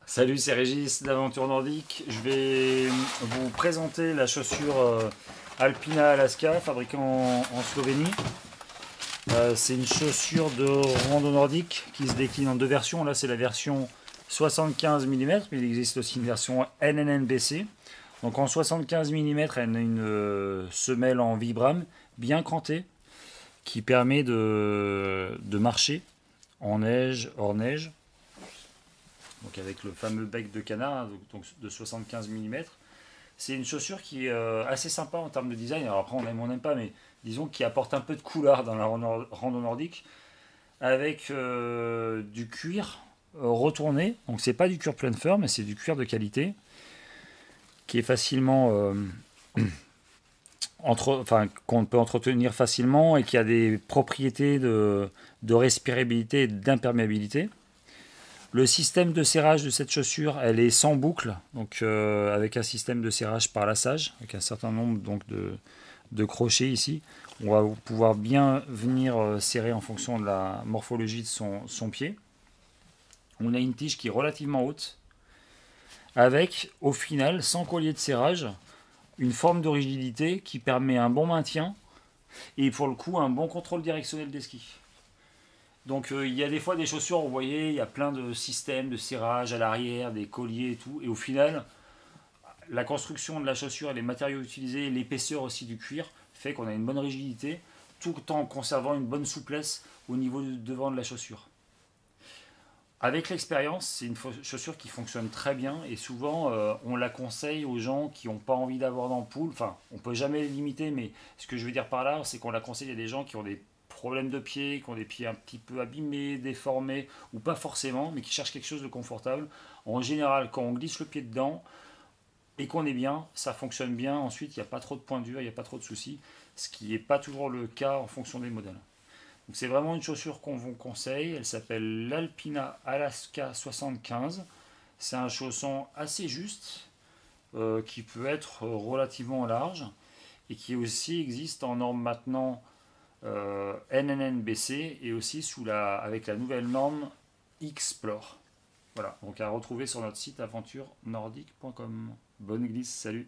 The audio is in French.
Salut, c'est Régis d'Aventure Nordique. Je vais vous présenter la chaussure Alpina Alaska, fabriquée en Slovénie. C'est une chaussure de rando nordique qui se décline en deux versions. Là, c'est la version 75 mm, mais il existe aussi une version NNNBC. Donc en 75 mm, elle a une semelle en Vibram bien crantée qui permet de marcher en neige, hors neige. Donc avec le fameux bec de canard, donc de 75 mm. C'est une chaussure qui est assez sympa en termes de design. Alors après, on aime ou on n'aime pas, mais disons qui apporte un peu de couleur dans la rando nordique, avec du cuir retourné. Donc c'est pas du cuir plein fer, mais c'est du cuir de qualité, qui est facilement qu'on peut entretenir facilement et qui a des propriétés de respirabilité et d'imperméabilité. Le système de serrage de cette chaussure, elle est sans boucle, donc avec un système de serrage par lassage, avec un certain nombre donc de crochets ici. On va pouvoir bien venir serrer en fonction de la morphologie de son pied. On a une tige qui est relativement haute, avec au final, sans collier de serrage, une forme de rigidité qui permet un bon maintien et pour le coup un bon contrôle directionnel des skis. Donc il y a des fois des chaussures, vous voyez, il y a plein de systèmes de serrage à l'arrière, des colliers et tout. Et au final, la construction de la chaussure et les matériaux utilisés, l'épaisseur aussi du cuir, fait qu'on a une bonne rigidité, tout en conservant une bonne souplesse au niveau du devant de la chaussure. Avec l'expérience, c'est une chaussure qui fonctionne très bien et souvent on la conseille aux gens qui n'ont pas envie d'avoir d'ampoule. Enfin, on peut jamais les limiter, mais ce que je veux dire par là, c'est qu'on la conseille à des gens qui ont des problèmes de pieds, qui ont des pieds un petit peu abîmés, déformés, ou pas forcément, mais qui cherchent quelque chose de confortable. En général, quand on glisse le pied dedans et qu'on est bien, ça fonctionne bien. Ensuite, il n'y a pas trop de points durs, il n'y a pas trop de soucis, ce qui n'est pas toujours le cas en fonction des modèles. Donc c'est vraiment une chaussure qu'on vous conseille. Elle s'appelle l'Alpina Alaska 75. C'est un chausson assez juste, qui peut être relativement large et qui aussi existe en norme maintenant NNNBC et aussi avec la nouvelle norme Explore. Voilà, donc à retrouver sur notre site aventurenordique.com. Bonne glisse, salut!